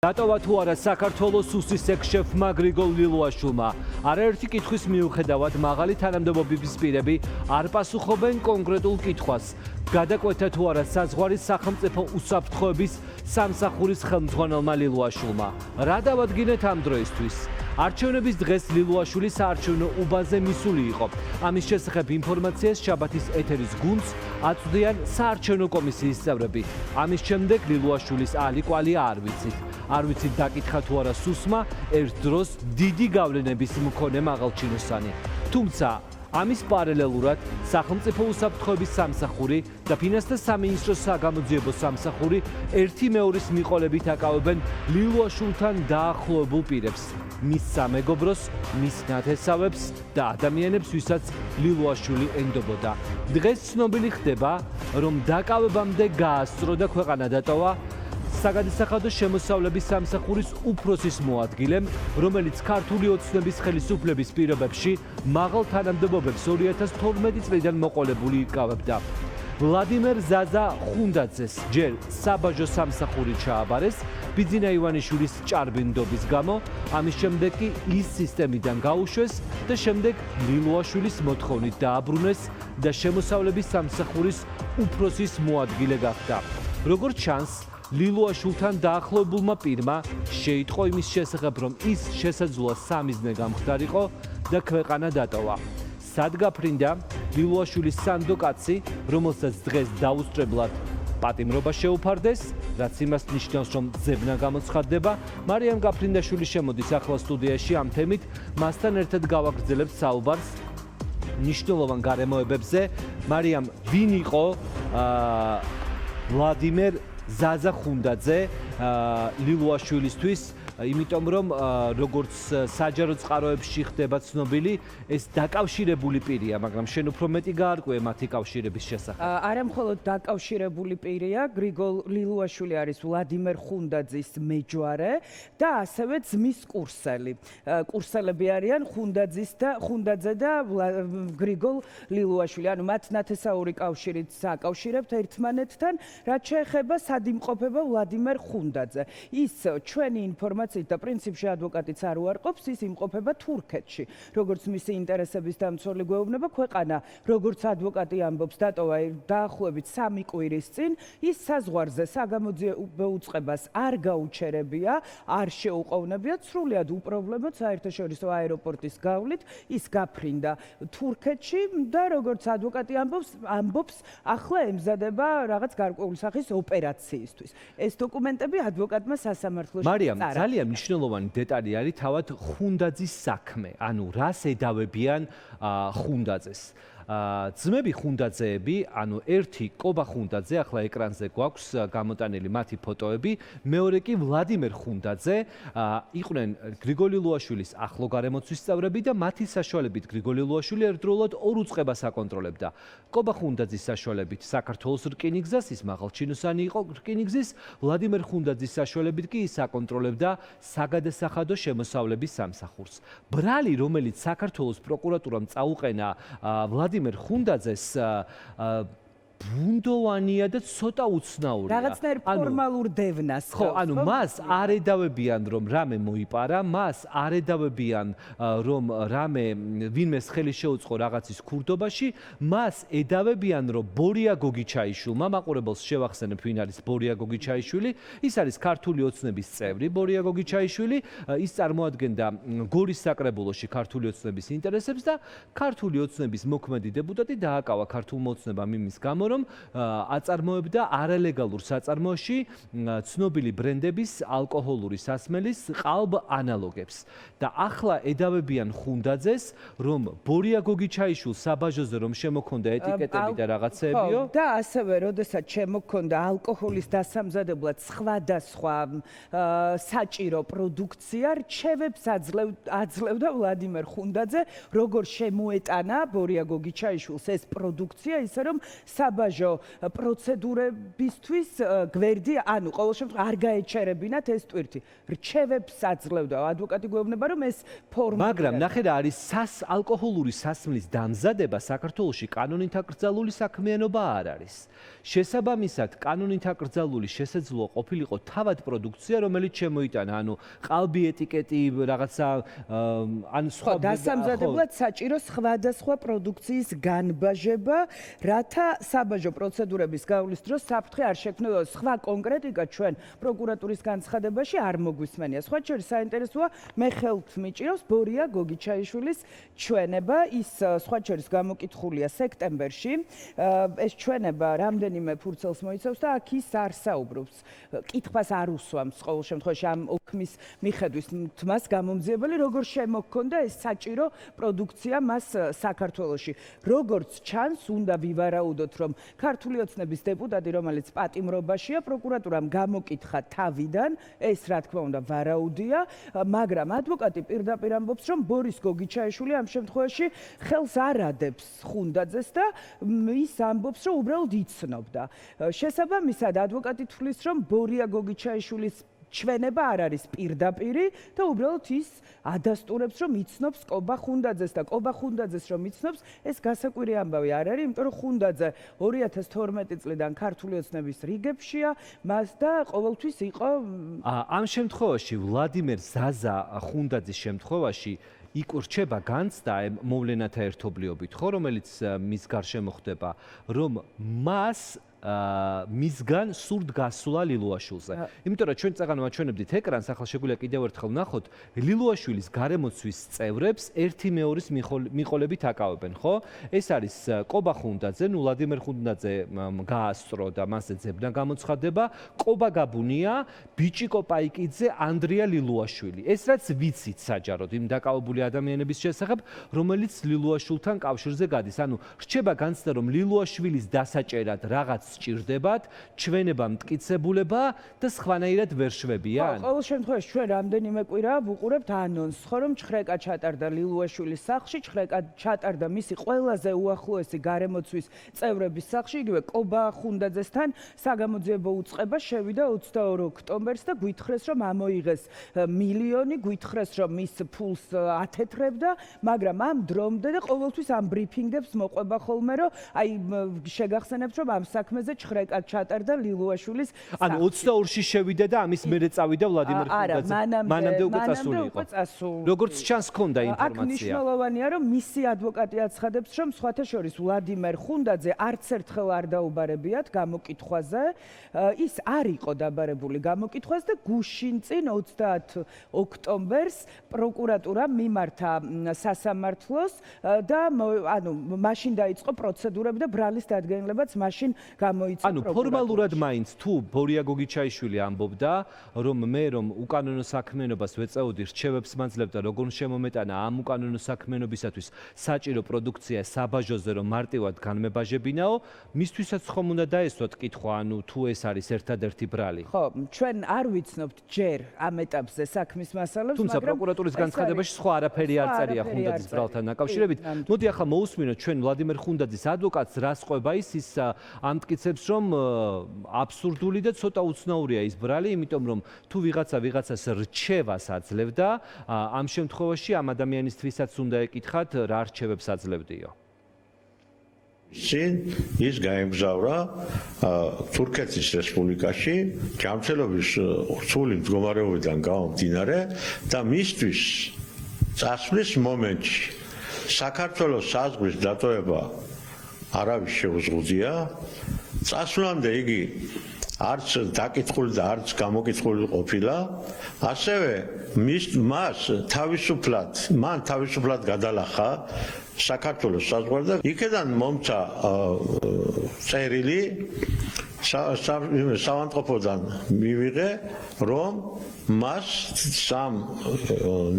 დატოვა თუ არა საქართველოს უსისექ შეფმა გრიგოლ ლილუაშვილმა. არაერთი კითხვის მიუხედავად მაღალი თანამდებობის პირები არ პასუხობენ კონკრეტულ კითხვას. გადაკვეთა თუ არა საზღვარის სახელმწიფო უსაფრთხოების სამსახურის ხელმძღვანელმა ლილუაშვილმა. რა დავადგინეთ ამ დროისთვის? არჩევნების დღეს ლილუაშვილი საარჩევნო უბანზე მისული იყო. ამის შესახებ ინფორმაციას შაბათის ეთერის გუნდს აწვდიან საარჩევნო კომისიის წევრები. ამის შემდეგ ლილუაშვილის ალი-კვალი არ ვიცით. არ ვიცით დაკითხა თუ არა სუსმა ერთ დროს დიდი გავლენების მქონე მაღალჩინოსანი. თუმცა ამის პარალელურად სახელმწიფო უსაფრთხოების სამსახური და ფინანსთა სამინისტროს საგამოძიებო სამსახური ერთი მეორის მიყოლებით აკავებენ ლილუაშვილთან დაახლოებულ პირებს, მის სამეგობროს, მის ნათესავებს და ადამიანებს, ვისაც ლილუაშვილი ენდობოდა. დღეს ცნობილი ხდება, რომ დაკავებამდე გაასწრო და ქვეყანა დატოვა საგადასახადო შემოსავლების სამსახურის უფროსის მოადგილემ, რომელიც ქართული ოცნების ხელისუფლების პირობებში მაღალ თანამდებობებს 2012 წლიდან მოყოლებული იკავებდა. ვლადიმერ ზაზა ხუნდაძეს ჯერ საბაჟო სამსახური ჩააბარეს ბიძინა ივანიშვილის ჭარბინდობის გამო, ამის შემდეგ კი ის სისტემიდან გაუშვეს და შემდეგ ლილუაშვილის მოთხოვნით დააბრუნეს და შემოსავლების სამსახურის უფროსის მოადგილე გახდა. როგორც ჩანს, ლილუაშვილთან დაახლოებულმა პირმა შეიტყო იმის შესახებ, რომ ის შესაძლოა სამიზნე გამხდარიყო და ქვეყანა დატოვა. სად გაფრინდა ლილუაშვილის სანდო კაცი, რომელსაც დღეს დაუსწრებლად პატიმრობა შეუფარდეს, რაც იმას ნიშნავს, რომ ძებნა გამოცხადდება. მარიამ გაფრინდაშვილი შემოდის ახლა სტუდიაში ამ თემით, მასთან ერთად გავაგრძელებთ საუბარს მნიშვნელოვან გარემოებებზე. მარიამ, ვინ იყო ვლადიმერ ზაზა ხუნდაძე ლილუაშვილისთვის, იმიტომ რომ როგორც საჯარო წყაროებში ხდება ცნობილი, ეს დაკავშირებული პირია, მაგრამ შენ უფრო მეტი გაარკვე მათი კავშირების შესახებ. არა მხოლოდ დაკავშირებული პირია, გრიგოლ ლილუაშვილი არის ვლადიმერ ხუნდაძის მეჯვარე და ასევე ძმის კურსელი. კურსელები არიან ხუნდაძე და გრიგოლ ლილუაშვილი. ანუ მათ ნათესაური კავშირით აკავშირებთ ერთმანეთთან, რაც შეეხება სად იმყოფება ვლადიმერ ხუნდაძე. ის ჩვენი ინფორმაციით და პრინციპში ადვოკატიც არ უარყოფს, ის იმყოფება თურქეთში. როგორც მისი ინტერესების დამცველი გვეუბნება, ქვეყანა, როგორც ადვოკატი ამბობს, დატოვა დაახლოებით 3 კვირის წინ, ის საზღვარზე საგამოძიებო უწყებას არ გაუჩერებია, არ შეუყოვნებიათ, სრულიად უპრობლემოდ საერთაშორისო აეროპორტის გავლით ის გაფრინდა თურქეთში და როგორც ადვოკატი ამბობს, ახლა ემზადება რაღაც გარკვეული სახის ოპერაციისთვის. ეს დოკუმენტები ადვოკატმა სასამართლოში მარიამ, ძალიან მნიშვნელოვანი დეტალი არის თავად ხუნდაძის საქმე, ანუ რას ედავებიან ხუნდაძეს. ძმები ხუნდაძეები, ანუ ერთი კობა ხუნდაძე, ახლა ეკრანზე გვაქვს გამოტანილი მათი ფოტოები, მეორე კი ვლადიმერ ხუნდაძე, იყვნენ გრიგოლ ლილუაშვილის ახლო გარემოცვის წევრები და მათი საშუალებით გრიგოლ ლილუაშვილი ერთდროულად ორ უწყებას აკონტროლებდა. კობა ხუნდაძის საშუალებით საქართველოს რკინიგზას, ის მაღალჩინოსანი იყო რკინიგზის, ვლადიმერ ხუნდაძის საშუალებით კი ის აკონტროლებდა საგადასახადო შემოსავლების სამსახურს. ბრალი, რომელიც საქართველოს პროკურატურამ წაუყენა ვლადიმერ ხუნდაძეს, ბუნდოვანია და ცოტა უცნაურია. რაღაცნაირ ფორმალურ დევნას. ხო, ანუ მას არ ედავებიან, რომ რამე მოიპარა, მას არ ედავებიან, რომ რამე ვინმეს ხელი შეუწყო რაღაცის ქურდობაში, მას ედავებიან, რომ ბორია გოგიჩაიშვილმა, მაყურებელს შევახსენებ, ვინ არის ბორია გოგიჩაიშვილი, ის არის ქართული ოცნების წევრი, ბორია გოგიჩაიშვილი, ის წარმოადგენდა გორის საკრებულოში ქართული ოცნების ინტერესებს და ქართული ოცნების მოქმედი დეპუტატი დააკავა ქართულმა ოცნებამ იმის გამო, რომ აწარმოებდა არალეგალურ საწარმოში ცნობილი ბრენდების ალკოჰოლური სასმელის ყალბ ანალოგებს. და ახლა ედავებიან ხუნდაძეს, რომ ბორია გოგიჩაიშვილს საბაჟოზე რომ შემოქონდა ეტიკეტები და რაღაცეებიო. და ასევე, როდესაც შემოქონდა ალკოჰოლის დასამზადებლად სხვადასხვა საჭირო პროდუქცია, რჩევებს აძლევდა ვლადიმერ ხუნდაძე, როგორ შემოეტანა ბორია გოგიჩაიშვილს ეს პროდუქცია, ისე რომ საბაჟო პროცედურებისთვის გვერდი, ანუ ყოველ შემთხვევაში არ გაეჩერებინათ ეს ტვირთი. რჩევებს აძლევდა ადვოკატი გვეუბნება, რომ ეს ფორმა მაგრამ ნახე რა არის ალკოჰოლური სასმლის დამზადება საქართველოში კანონით აკრძალული საქმიანობა არ არის. შესაბამისად, კანონით აკრძალული შესაძლოა ყოფილიყო თავად პროდუქცია, რომელიც შემოიტანა, ანუ ყალბი, ეტიკეტი, რაღაცა ან სხვა დასამზადებლად საჭირო სხვადასხვა პროდუქციის განბაჟება, რათა საბაჟო პროცედურების გავლის დროს საფრთხე არ შექმნილოს. სხვა კონკრეტიკა ჩვენ პროკურატურის განცხადებაში არ მოგვისმენია. სხვა შორის საინტერესოა, მე ხელთ მიჭირავს ბორია გოგიჩაიშვილის ჩვენება, ის სხვა შორის გამოკითხულია სექტემბერში. ეს ჩვენება რამდენიმე ფურცელს მოიცავს და აქ ის არ საუბრობს. კითხვას არ უსვამს ყოველ შემთხვევაში ამ ოქმის მიხედვის თმას გამომძიებელი, როგორ შემოგქონდა ეს საჭირო პროდუქცია მას საქართველოში. როგორც ჩანს, უნდა ვივარაუდოთ, რომ ქართული ოცნების დეპუტატი, რომელიც პატიმრობაშია, პროკურატურამ გამოკითხა თავიდან, ეს რა თქმა უნდა ვარაუდია, მაგრამ ადვოკატი პირდაპირ ამბობს, რომ ბორის გოგიჩაიშვილი ამ შემთხვევაში ხელს არ ადებს ხუნდაძეს და ის ამბობს, რომ უბრალოდ იცნობდა. შესაბამისად, ადვოკატი თვლის, რომ ბორია გოგიჩაიშვილის ჩვენება არ არის პირდაპირი და უბრალოდ ის ადასტურებს, რომ იცნობს კობა ხუნდაძეს და კობა ხუნდაძეს რომ იცნობს, ეს გასაკვირი ამბავი არ არის, იმიტომ რომ ხუნდაძე 2012 წლიდან ქართული ოცნების რიგებშია, მას და ყოველთვის იყო ამ შემთხვევაში ვლადიმერ ზაზა ხუნდაძის შემთხვევაში იქ რჩება განცდა მოვლენათა ერთობლიობით, ხო, რომელიც მის გარშემო ხდება, რომ მას მისგან სურთ გასვლა ლილუაშვილზე. იმიტომ რომ ჩვენ წაღან ვაჩვენებდით ეკრანს, ახლა შეგვიძლია კიდევ ერთხელ ვნახოთ, ლილუაშვილის გარემოცვის წევრებს ერთი მეორის მიყოლებით აკავებენ, ხო? ეს არის კობა ხუნდაძე, ვლადიმერ ხუნდაძე გაასწრო და მასზე ძებნა გამოცხადება, კობა გაბუნია, ბიჭიკო პაიკიძე, ანდრია ლილუაშვილი. ეს რაც ვიცით საჯაროდ იმ დაკავებული ადამიანების შესახებ, რომელიც ლილუაშვილთან კავშირზე გადის. ანუ რჩება განცდა, რომ ლილუაშვილის დასაჭერად რაღაც სჭირდებათ, ჩვენება მტკიცებულება და სხვანაირად ვერ შვებიან. ყოველ შემთხვევაში ჩვენ რამდენიმე კვირაა ვუყურებთ ანონსს, ხო რომ ჩხრეკა ჩატარდა ლილუაშვილის სახლში, ჩხრეკა ჩატარდა მისი ყველაზე უახლოესი გარემოცვის წევრების სახლში, იგივე კობა ხუნდაძესთან საგამოძიებო უწყება შევიდა 22 ოქტომბერს და გვითხრეს, რომ ამოიღეს მილიონი, გვითხრეს, რომ მის ფულს ათეთრებდა, მაგრამ ამ დრომდე და ყოველთვის ამ ბრიფინგებს მოყვება ხოლმე, რომ აი შეგახსენებთ, რომ ამ საქმეზე ჩხრეკა ჩატარდა ლილუაშვილის სახლში. ანუ 22-ში შევიდა და ამის მერე წავიდა ვლადიმერ ხუნდაძე. მანამდე უკვე წასული იყო. როგორც ჩანს ქონდა ინფორმაცია. აქ მნიშვნელოვანია, რომ მისი ადვოკატი აცხადებს, რომ სხვათა შორის ვლადიმერ ხუნდაძე არც ერთხელ არ დაუბარებიათ გამოკითხვაზე. ის არ იყო დაბარებული გამოკითხვაზე და გუშინ წინ 30 ოქტომბერს პროკურატურამ მიმართა სასამართლოს და ანუ მაშინ დაიწყო პროცედურები და ბრალის დადგენილებაც მაშინ გამოიწვია. ანუ ფორმალურად მაინც თუ ბორია გოგიჩაიშვილი ამბობდა, რომ მე რომ უკანონო საქმიანობას ვეწეოდი, რჩევებს მაძლევდა, როგორ შემომეტანა ამ უკანონო საქმიანობისათვის საჭირო პროდუქცია საბაჟოზე რომ მარტივად განმებაჟებინაო, მისთვისაც ხომ უნდა დაესვათ კითხვა, ანუ თუ ეს არის ერთადერთი ბრალი. ხო, ჩვენ არ ვიცნობთ ჯერ ამ ეტაპზე საქმის მასალებს, თუმცა პროკურატურის განცხადებაში სხვა არაფერი არ წერია ხუნდაძის ბრალთან დაკავშირებით. მოდი ახლა მოусმინოთ ჩვენ ვლადიმერ ხუნდაძის ადვოკატს, რა სყვება ის ამტკიცებს, რომ აბსურდული და ცოტა უცნაურია ის ბრალი, იმიტომ რომ თუ ვიღაცას რჩევას აძლევდა, ამ შემთხვევაში ამ ადამიანისთვისაც უნდა ეკითხათ, რა რჩევებს აძლევდიო. ის გაემგზავრა თურქეთის რესპუბლიკაში ჯანმრთელობის რთული მდგომარეობიდან გამომდინარე და მისთვის წასვლის მომენტში საქართველოს საზღვრის დატოვება არავის შეუზღუდია. წასვლამდე იგი არც დაკითხული და არც გამოკითხული ყოფილა, ასევე მან თავისუფლად გადალახა საქართველოს საზღვარი და იქედან მომცა წერილი, საავადმყოფოდან მივიღე, რომ მას 3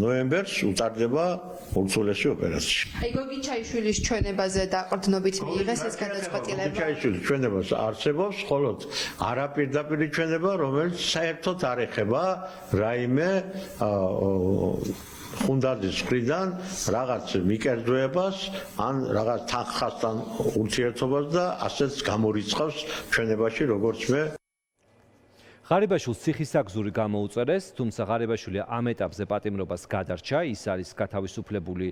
ნოემბერს უტარდება უცხოელესი ოპერაცია. აი გოგიჩაიშვილის ჩვენებაზე დაყრდნობით მიიღეს ეს გადაწყვეტილება. გოგიჩაიშვილის ჩვენებას არსებობს, მხოლოდ არაპირდაპირი ჩვენება, რომელიც საერთოდ არ ეხება რაიმე ხუნდაძის მხრიდან რაღაც მიკერძოებას ან რაღაც თანხასთან ურთიერთობას და ასეც გამორიცხავს ჩვენებაში, როგორც მე. ღარიბაშვილს ციხისაგზური გამოუწერეს, თუმცა ღარიბაშვილი ამ ეტაპზე პატიმრობას გადარჩა, ის არის გათავისუფლებული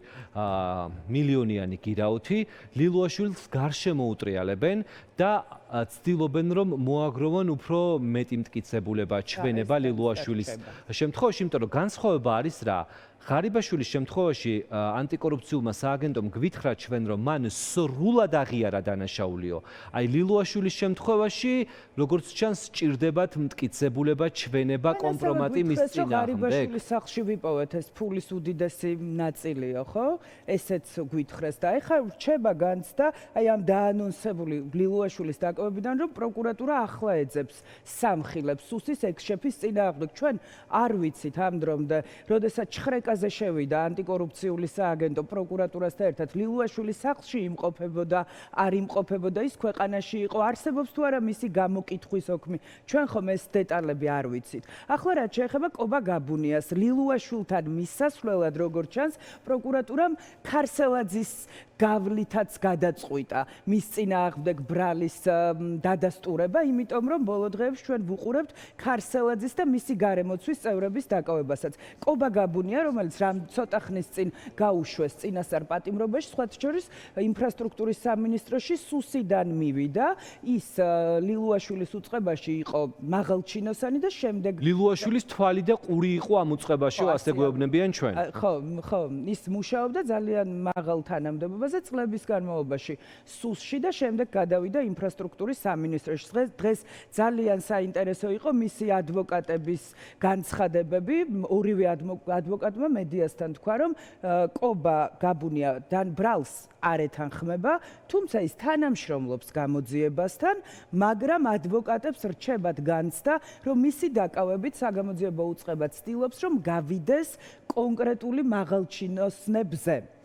მილიონიანი გირაოთი, ლილუაშვილს გარშემო უტრიალებენ და ცდილობენ რომ მოაგროვონ უფრო მეტი მტკიცებულება, ჩვენება ლილუაშვილის შემთხვევაში, იმიტომ რომ განსხვავება არის რა. ღარიბაშვილის შემთხვევაში ანტიკორუფციულმა სააგენტომ გვითხრა ჩვენ რომ მან სრულად აღიარა დანაშაულიო. აი ლილუაშვილის შემთხვევაში როგორც ჩანს სჭირდებათ მტკიცებულება, ჩვენება, კომპრომატი მის წინააღმდეგ. ღარიბაშვილის სახლში ვიპოვეთ ეს ფულის უდიდესი ნაწილიო, ხო? ესეც გვითხრეს და ეხლა რჩება განცდა აი ამ დაანონსებული ლილუაშვილის დაკავებიდან რომ პროკურატურა ახლა ეძებს სამხილებს სუსის ექს-შეფის წინააღმდეგ. ჩვენ არ ვიცით ამ დრომდე, როდესაც ჩხრეკაზე შევიდა ანტიკორუფციული სააგენტო პროკურატურასთან ერთად ლილუაშვილის სახლში იმყოფებოდა, არ იმყოფებოდა, ის ქვეყანაში იყო, არსებობს თუ არა მისი გამოკითხვის ოქმი. ჩვენ ხომ ეს დეტალები არ ვიცით. ახლა რაც შეეხება კობა გაბუნიას, ლილუაშვილთან მისასვლელად როგორც ჩანს, პროკურატურამ ქარსელაძის გავლითაც გადაწყვიტა მის წინააღმდეგ ბრალის დადასტურება, იმიტომ რომ ბოლო დღეებში ჩვენ ვუყურებთ ქარსელაძის და მისი გარემოცვის წევრების დაკავებასაც. კობა გაბუნია, რომელიც რამ ცოტა ხნის წინ გაუშვეს წინასწარ პატიმრობაში, სხვათა შორის ინფრასტრუქტურის სამინისტროში სუსიდან მივიდა, ის ლილუაშვილის უწყებაში იყო მაღალჩინოსანი და შემდეგ ლილუაშვილის თვალი და ყური იყო ამ უწყებაში, ასე გვეუბნებიან ჩვენ. ხო, ის მუშაობდა ძალიან მაღალ თანამდებობაზე წლების განმავლობაში სუსში და შემდეგ გადავიდა ინფრასტრუქტურის სამინისტროში. დღეს ძალიან საინტერესო იყო მისი ადვოკატების განცხადებები. ორივე ადვოკატმა მედიასთან თქვა, რომ კობა გაბუნია ბრალს არ ეთანხმება, თუმცა ის თანამშრომლობს გამოძიებასთან, მაგრამ ადვოკატებს რჩებათ განცდა, რომ მისი დაკავებით საგამოძიებო უწყება ცდილობს, რომ გავიდეს კონკრეტული მაღალჩინოსნებზე.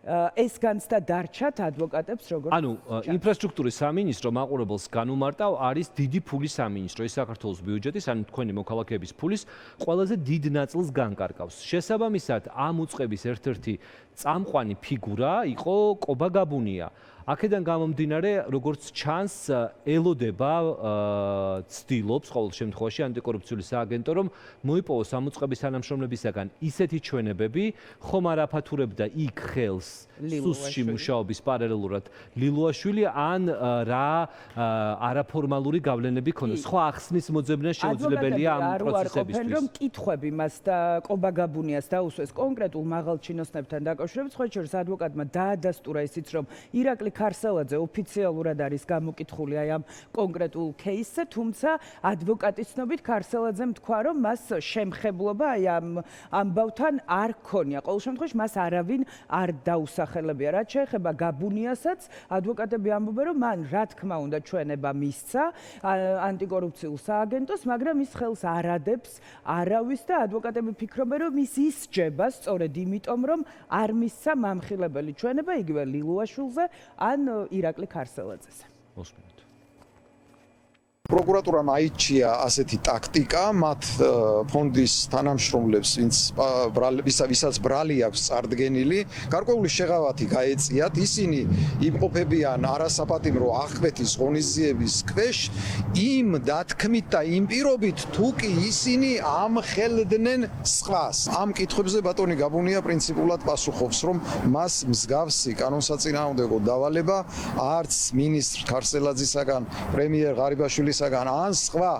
ეს განცდა დარჩათ ადვოკატებს როგორც ანუ ინფრასტრუქტურის სამინისტრო მაყურებელს განუმარტა არის დიდი ფულის სამინისტრო, ის საქართველოს ბიუჯეტის, ანუ თქვენი მოქალაქეების ფულის ყველაზე დიდ ნაწილს განკარგავს. შესაბამისად, ამ უწყების ერთ-ერთი წამყვანი ფიგურა იყო კობა გაბუნია. აქედან გამომდინარე, როგორც ჩანს, ელოდება ცდილობს ყოველ შემთხვევაში ანტიკორუფციული სააგენტო, რომ მოიპოვოს ამ უწყების თანამშრომლებისაგან ისეთი ჩვენებები, ხომ არ აფათურებდა იქ ხელს სუსში მუშაობის პარალელურად ლილუაშვილი, ან რა არაფორმალური გავლენები ქონდა. სხვა ახსნის მოძებნა შეუძლებელია ამ პროცესებისთვის. რომ კითხვები მას და კობა გაბუნიას დაუსვეს კონკრეტულ მაღალჩინოსნებთან დაკავშირებით, სხვა შორის ადვოკატმა დაადასტურა ისიც, რომ ირაკლი ქარსელაძე ოფიციალურად არის გამოკითხული აი ამ კონკრეტულ кейსზე, თუმცა ადვოკატის ცნობით ქარსელაძემ თქვა, რომ მას შემხებლობა აი ამ ამბავთან არ ქონია. ყოველ შემთხვევაში მას არავინ არ დაუსახელებია. რაც შეეხება გაბუნიასაც, ადვოკატები ამბობენ, რომ მან რა თქმა უნდა ჩვენება მისცა ანტიკორუფციულ სააგენტოს, მაგრამ ის ხელს არ ადებს არავის და ადვოკატები ფიქრობენ, რომ ის ისჯება სწორედ იმიტომ, რომ არ მისცა მამხილებელი ჩვენება იგივე ლილუაშვილზე ან ირაკლი ქარსელაძეზე. მოსმენთ. პროკურატურამ აიჩია ასეთი ტაქტიკა, მათ ფონდის თანამშრომლებს, ვისაც ბრალი აქვს წარდგენილი, გარკვეული შეღავათი გაეწიათ, ისინი იმყოფებიან არასაპატიმრო აღკვეთის ღონისძიების ქვეშ, იმ დათქმით და იმ პირობით, თუ კი ისინი ამხელდნენ სხვას. ამ კითხვებზე ბატონი გაბუნია პრინციპულად პასუხობს, რომ მას მსგავსი კანონსაწინააღმდეგო დავალება არც მინისტრ ქარსელაძისაგან, პრემიერ ღარიბაშვილის ან სხვა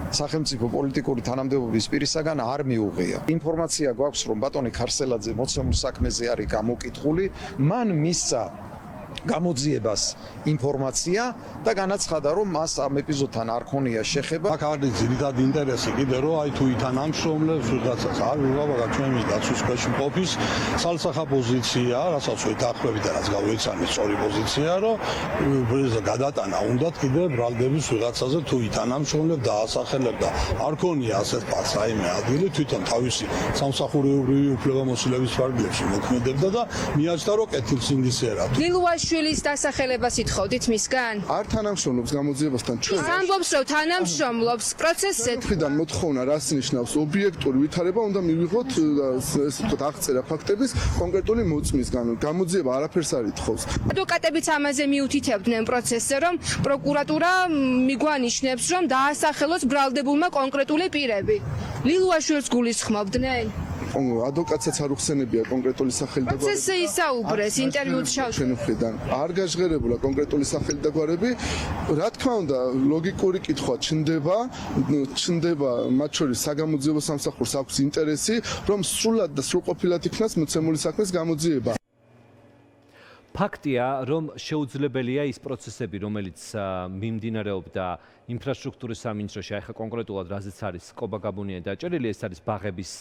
სახელმწიფო პოლიტიკური თანამდებობის პირისაგან არ მიუღია. ინფორმაცია გვაქვს, რომ ბატონი ქარსელაძე მოცემულ საქმეზე არის გამოკითხული, მან მისცა გამოძიებას ინფორმაცია და განაცხადა, რომ მას ამ ეპიზოდთან არ ქონია შეხება. აქ არის ძირითადი ინტერესი კიდე რომ აი თუ ითანამშრომლებს ვიღაცას არ ვიღავა ჩვენის დაცვის ქვეშ მყოფის სალსახა პოზიცია, რასაც ვეთანხმებით და რაც გავეცანით სწორი პოზიცია, რომ გადატანა უნდათ კიდე ბრალდების ვიღაცაზე თუ ითანამშრომლებ და ასახელებ და არ ქონია ასეთ პარს რაიმე ადგილი თვითონ თავისი სამსახურეობრივი უფლებამოსილების ფარგლებში მოქმედებდა და მიაჩნდა რომ კეთილს ინდისერა. ლილუაშვილის დასახელებას ითხოვდით მისგან? არ თანამშრომლობს გამოძიებასთან ჩვენ. ამბობს რომ თანამშრომლობს პროცესზე. მხრიდან მოთხოვნა რას ნიშნავს ობიექტური ვითარება უნდა მივიღოთ ესე ვთქვათ აღწერა ფაქტების კონკრეტული მოწმისგან. გამოძიება არაფერს არ ითხოვს. ადვოკატებიც ამაზე მიუთითებდნენ პროცესზე რომ პროკურატურა მიგვანიშნებს რომ დაასახელოს ბრალდებულმა კონკრეტული პირები. ლილუაშვილს გულისხმობდნენ? ადვოკატსაც არ უხსენებია კონკრეტული სახელი და გვარები. პროცესზე ისაუბრეს ინტერვიუც შავ. ჩვენ მხრიდან არ გაჟღერებულა კონკრეტული სახელი და გვარები. რა თქმა უნდა, ლოგიკური კითხვა ჩნდება მათ შორის საგამოძიებო სამსახურს აქვს ინტერესი, რომ სრულად და სრულყოფილად იქნას მოცემული საქმის გამოძიება. ფაქტია, რომ შეუძლებელია ის პროცესები, რომელიც მიმდინარეობდა ინფრასტრუქტურის სამინისტროში, ახლა კონკრეტულად რაზეც არის კობა გაბუნია დაჭერილი, ეს არის ბაღების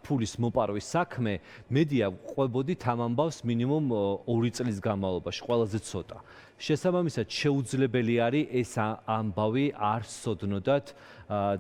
ფულის მოპარვის საქმე, მედია ყვებოდით ამ ამბავს მინიმუმ 2 წლის განმავლობაში, ყველაზე ცოტა. შესაბამისად, შეუძლებელი არის ეს ამბავი არ სოდნოდათ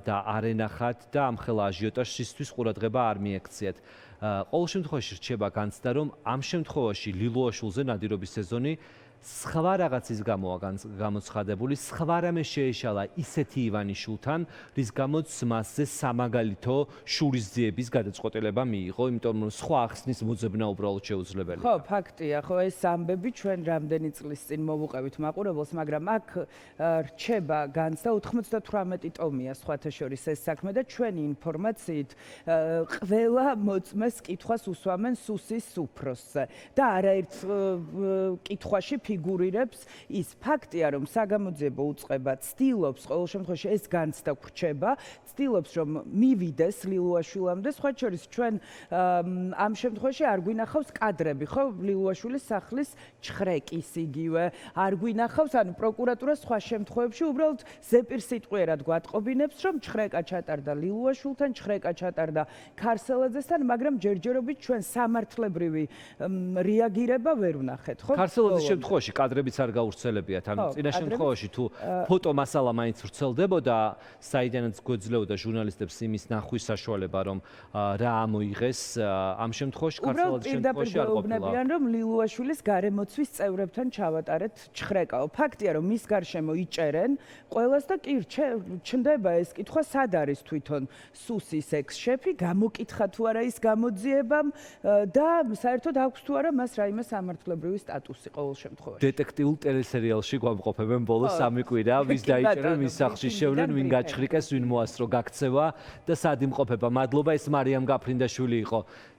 და არ ენახათ და ამ ხელა აჟიოტაჟისთვის ყურადღება არ მიექციათ. ყოველ შემთხვევაში რჩება განცდა, რომ ამ შემთხვევაში ლილუაშვილზე ნადირობის სეზონი სხვა რაღაცის გამოა გამოცხადებული, სხვა რამე შეეშალა ისეთი ივანიშვილთან, რის გამოც მასზე სამაგალითო შურისძიების გადაწყვეტილება მიიღო, იმიტომ რომ სხვა ახსნის მოძებნა უბრალოდ შეუძლებელია. ხო, ფაქტია, ხო, ეს ამბები ჩვენ რამდენი წლის წინ მოვუყევით მაყურებელს, მაგრამ აქ რჩება განცდა 98 ტომია სხვათა შორის ეს საქმე და ჩვენი ინფორმაციით ყველა მოწმეს კითხვას უსვამენ სუსის უფროსზე და არაერთ კითხვაში ფიგურირებს ის ფაქტია, რომ საგამოძიებო უწყება ცდილობს ყოველ შემთხვევაში ეს განცდა გრჩება, ცდილობს რომ მივიდეს ლილუაშვილამდე, სხვა შორის ჩვენ ამ შემთხვევაში არ გვინახავს კადრები, ხო, ლილუაშვილის სახლის ჩხრეკის იგივე, არ გვინახავს, ანუ პროკურატურა სხვა შემთხვევებში უბრალოდ ზეპირსიტყვიერად გვატყობინებს, რომ ჩხრეკა ჩატარდა ლილუაშვილთან, ჩხრეკა ჩატარდა ქარსელაძესთან, მაგრამ ჯერჯერობით ჩვენ სამართლებრივი რეაგირება ვერ ვნახეთ, ხო? ქარსელაძის შემთხვევაში კადრებიც არ გავრცელებიათ, ანუ წინა შემთხვევაში თუ ფოტო მასალა მაინც ვრცელდებოდა, საიდანაც გვეძლეოდა ჟურნალისტებს იმის ნახვის საშუალება, რომ რა ამოიღეს, ამ შემთხვევაში ქარსელაძის შემთხვევაში არ ყოფილა. უბრალოდ რომ ლილუაშვილის გარემოცვის წევრებთან ჩავატარეთ ჩხრეკაო. ფაქტია, რომ მის გარშემო იჭერენ ყველას და კი ჩნდება ეს კითხვა, სად არის თვითონ სუსის ექს-შეფი, გამოკითხა თუ არა ის გამოძიებამ და საერთოდ აქვს თუ არა მას რაიმე სამართლებრივი სტატუსი ყოველ შემთხვევაში. დეტექტიულ ტელესერიალში გვამყოფებენ ბოლოს 3 კვირა, ვის დაიჭერენ, ვის სახლში შევლენ, ვინ გაჩხრიკეს, ვინ მოასწრო გაქცევა და სად იმყოფება. მადლობა, ეს მარიამ გაფრინდაშვილი იყო.